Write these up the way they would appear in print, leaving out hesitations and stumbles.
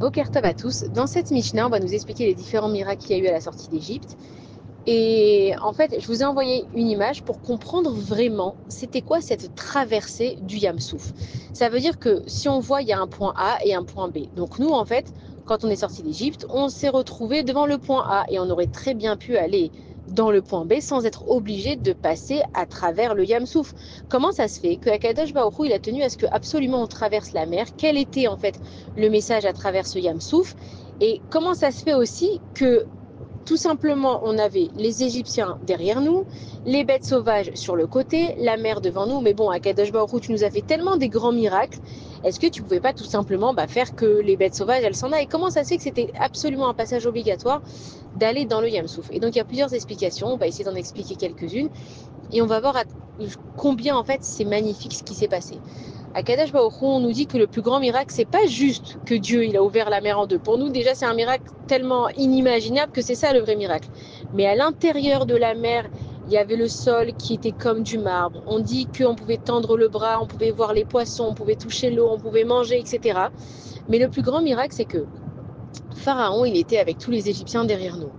Boker Tov à tous. Dans cette Mishnah, on va nous expliquer les différents miracles qu'il y a eu à la sortie d'Égypte. Et en fait, je vous ai envoyé une image pour comprendre vraiment c'était quoi cette traversée du Yam Souf. Ça veut dire que si on voit, il y a un point A et un point B. Donc nous, en fait, quand on est sorti d'Égypte, on s'est retrouvé devant le point A et on aurait très bien pu aller dans le point B sans être obligé de passer à travers le Yam Souf. Comment ça se fait que Akadosh Baruch Hu, il a tenu à ce que absolument on traverse la mer? Quel était en fait le message à travers ce Yam Souf? Et comment ça se fait aussi que tout simplement, on avait les Égyptiens derrière nous, les bêtes sauvages sur le côté, la mer devant nous. Mais bon, Akadosh Baruch Hu, tu nous as fait tellement des grands miracles. Est-ce que tu pouvais pas tout simplement faire que les bêtes sauvages, elles s'en aillent? Comment ça se fait que c'était absolument un passage obligatoire d'aller dans le Yam Souf? Et donc, il y a plusieurs explications. On va essayer d'en expliquer quelques-unes. Et on va voir combien, en fait, c'est magnifique ce qui s'est passé. Akadosh Baruch Hu, on nous dit que le plus grand miracle, c'est pas juste que Dieu il a ouvert la mer en deux. Pour nous, déjà, c'est un miracle tellement inimaginable que c'est ça le vrai miracle. Mais à l'intérieur de la mer, il y avait le sol qui était comme du marbre. On dit qu'on pouvait tendre le bras, on pouvait voir les poissons, on pouvait toucher l'eau, on pouvait manger, etc. Mais le plus grand miracle, c'est que Pharaon, il était avec tous les Égyptiens derrière nous.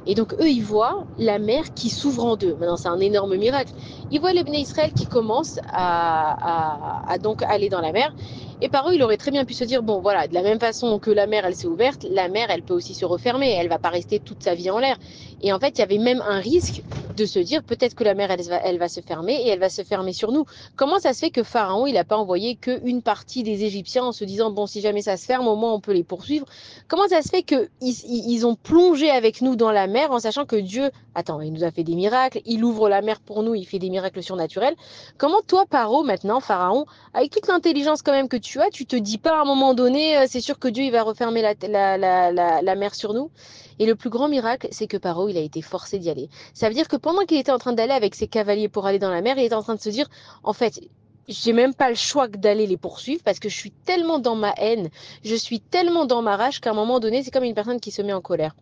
Et donc, eux, ils voient la mer qui s'ouvre en deux. Maintenant, c'est un énorme miracle. Ils voient les Bnei Israël qui commencent à donc aller dans la mer. Et par eux, il aurait très bien pu se dire, bon, voilà, de la même façon que la mer, elle s'est ouverte, la mer, elle peut aussi se refermer. Elle va pas rester toute sa vie en l'air. Et en fait, il y avait même un risque de se dire, peut-être que la mer, elle va se fermer et elle va se fermer sur nous. Comment ça se fait que Pharaon, il n'a pas envoyé qu'une partie des Égyptiens en se disant, bon, si jamais ça se ferme, au moins, on peut les poursuivre? Comment ça se fait qu'ils ont plongé avec nous dans la mer en sachant que Dieu, attends, il nous a fait des miracles, il ouvre la mer pour nous, il fait des miracles surnaturels. Comment toi, Paro, maintenant, Pharaon, avec toute l'intelligence quand même que tu as, tu te dis pas à un moment donné, c'est sûr que Dieu, il va refermer la mer sur nous? Et le plus grand miracle, c'est que Paro, il a été forcé d'y aller. Ça veut dire que pendant qu'il était en train d'aller avec ses cavaliers pour aller dans la mer, il était en train de se dire, en fait, j'ai même pas le choix que d'aller les poursuivre parce que je suis tellement dans ma haine, je suis tellement dans ma rage qu'à un moment donné, c'est comme une personne qui se met en colère.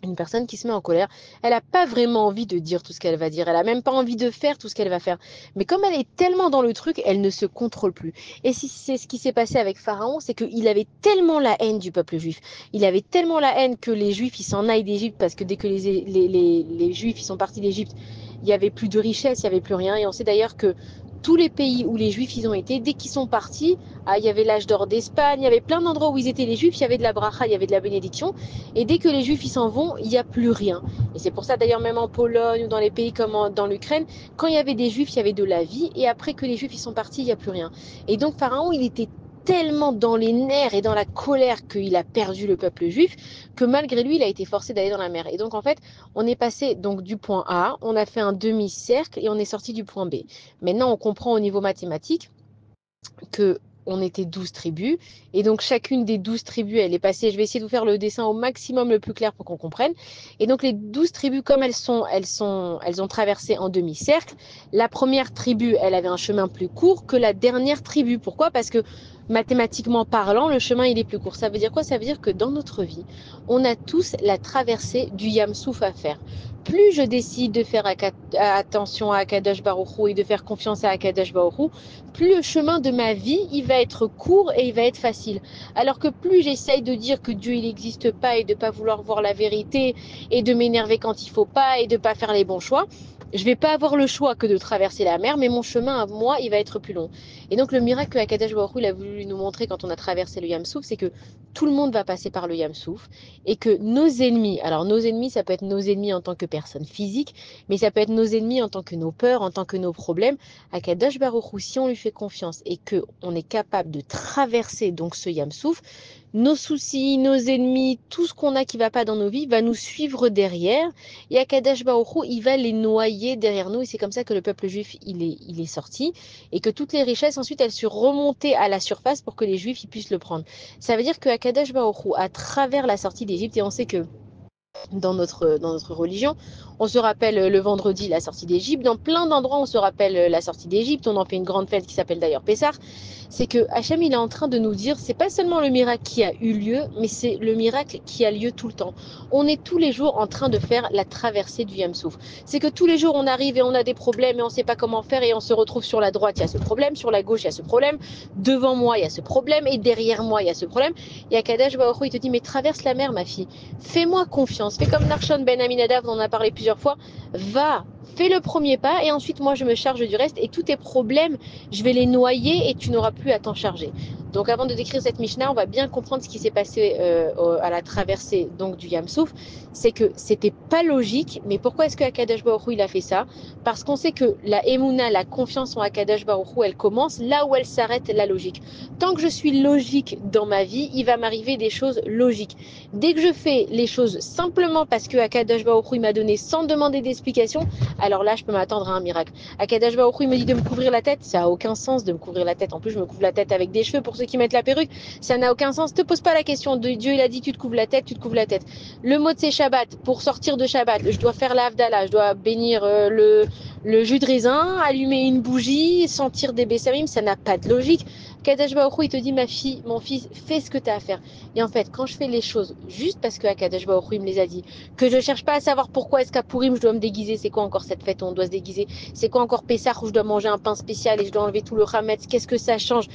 Une personne qui se met en colère, elle n'a pas vraiment envie de dire tout ce qu'elle va dire, elle n'a même pas envie de faire tout ce qu'elle va faire. Mais comme elle est tellement dans le truc, elle ne se contrôle plus. Et si c'est ce qui s'est passé avec Pharaon, c'est qu'il avait tellement la haine du peuple juif, il avait tellement la haine que les juifs ils s'en aillent d'Égypte parce que dès que les juifs ils sont partis d'Égypte, il n'y avait plus de richesse, il n'y avait plus rien. Et on sait d'ailleurs que tous les pays où les juifs ils ont été, dès qu'ils sont partis, il y avait l'âge d'or d'Espagne, il y avait plein d'endroits où ils étaient les juifs, il y avait de la bracha, il y avait de la bénédiction. Et dès que les juifs ils s'en vont, il n'y a plus rien. Et c'est pour ça d'ailleurs même en Pologne ou dans les pays comme dans l'Ukraine, quand il y avait des juifs, il y avait de la vie. Et après que les juifs ils sont partis, il n'y a plus rien. Et donc Pharaon, il était tellement dans les nerfs et dans la colère qu'il a perdu le peuple juif que malgré lui, il a été forcé d'aller dans la mer. Et donc en fait, on est passé donc du point A, on a fait un demi-cercle et on est sorti du point B. Maintenant, on comprend au niveau mathématique que on était 12 tribus, et donc chacune des 12 tribus, elle est passée, je vais essayer de vous faire le dessin au maximum le plus clair pour qu'on comprenne, et donc les 12 tribus, comme elles ont traversé en demi-cercle, la première tribu, elle avait un chemin plus court que la dernière tribu. Pourquoi? Parce que mathématiquement parlant, le chemin, il est plus court. Ça veut dire quoi? Ça veut dire que dans notre vie, on a tous la traversée du Yam Souf à faire. Plus je décide de faire attention à Akadosh Baruch Hu et de faire confiance à Akadosh Baruch Hu, plus le chemin de ma vie, il va être court et il va être facile. Alors que plus j'essaye de dire que Dieu, il n'existe pas et de ne pas vouloir voir la vérité et de m'énerver quand il ne faut pas et de ne pas faire les bons choix, je ne vais pas avoir le choix que de traverser la mer, mais mon chemin à moi, il va être plus long. Et donc le miracle que Akadosh Baruch Hu, il a voulu nous montrer quand on a traversé le Yam Souf, c'est que tout le monde va passer par le Yam Souf et que nos ennemis, alors nos ennemis, ça peut être nos ennemis en tant que personnes physiques, mais ça peut être nos ennemis en tant que nos peurs, en tant que nos problèmes. Akadosh Baruch Hu, si on lui fait confiance et qu'on est capable de traverser donc ce Yam Souf, nos soucis, nos ennemis, tout ce qu'on a qui ne va pas dans nos vies va nous suivre derrière. Et Akadosh Baruch Hu, il va les noyer derrière nous. Et c'est comme ça que le peuple juif, il est sorti. Et que toutes les richesses, ensuite, elles sont remontées à la surface pour que les juifs ils puissent le prendre. Ça veut dire que Akadosh Baruch Hu, à travers la sortie d'Égypte, et on sait que dans notre religion. On se rappelle le vendredi la sortie d'Égypte. Dans plein d'endroits, on se rappelle la sortie d'Égypte. On en fait une grande fête qui s'appelle d'ailleurs Pessah. C'est que Hachem, il est en train de nous dire, c'est pas seulement le miracle qui a eu lieu, mais c'est le miracle qui a lieu tout le temps. On est tous les jours en train de faire la traversée du Yam Souf. C'est que tous les jours, on arrive et on a des problèmes et on sait pas comment faire et on se retrouve sur la droite, il y a ce problème, sur la gauche, il y a ce problème, devant moi, il y a ce problème et derrière moi, il y a ce problème. Et Akadosh Baruch Hu, il te dit, mais traverse la mer, ma fille. Fais-moi confiance. Fais comme Narshon Ben Aminadav, on en a parlé plusieurs fois. Va, fais le premier pas et ensuite, moi, je me charge du reste et tous tes problèmes, je vais les noyer et tu n'auras plus à t'en charger. Donc avant de décrire cette Mishnah, on va bien comprendre ce qui s'est passé à la traversée donc, du Yam Souf. C'est que c'était pas logique, mais pourquoi est-ce que Akadosh Baruch Hu, il a fait ça? Parce qu'on sait que la Emouna, la confiance en Akadosh Baruch Hu, elle commence là où elle s'arrête la logique. Tant que je suis logique dans ma vie, il va m'arriver des choses logiques. Dès que je fais les choses simplement parce que Akadosh Baruch Hu, il m'a donné sans demander d'explication, alors là, je peux m'attendre à un miracle. Akadosh Baruch Hu, il me dit de me couvrir la tête, ça a aucun sens de me couvrir la tête. En plus, je me couvre la tête avec des cheveux pour ceux qui mettent la perruque, ça n'a aucun sens. Te pose pas la question. Dieu, il a dit tu te couvres la tête, tu te couvres la tête. Le mot de c'est Shabbat, pour sortir de Shabbat, je dois faire la Havdalah, je dois bénir le jus de raisin, allumer une bougie, sentir des bessamim, ça n'a pas de logique. Akadosh Baruch Hu, il te dit ma fille, mon fils, fais ce que tu as à faire. Et en fait, quand je fais les choses juste parce que Akadosh Baruch Hu, il me les a dit, que je cherche pas à savoir pourquoi est-ce qu'à Purim je dois me déguiser, c'est quoi encore cette fête où on doit se déguiser, c'est quoi encore Pessah où je dois manger un pain spécial et je dois enlever tout le Hametz, qu'est-ce que ça change?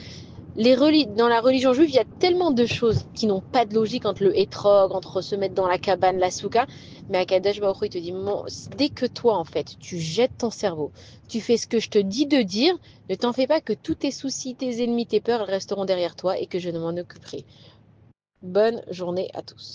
Dans la religion juive, il y a tellement de choses qui n'ont pas de logique entre le hétrog, entre se mettre dans la cabane, la souka. Mais Akadosh Baruch Hu, il te dit, dès que toi, en fait, tu jettes ton cerveau, tu fais ce que je te dis de dire, ne t'en fais pas que tous tes soucis, tes ennemis, tes peurs, elles resteront derrière toi et que je ne m'en occuperai. Bonne journée à tous.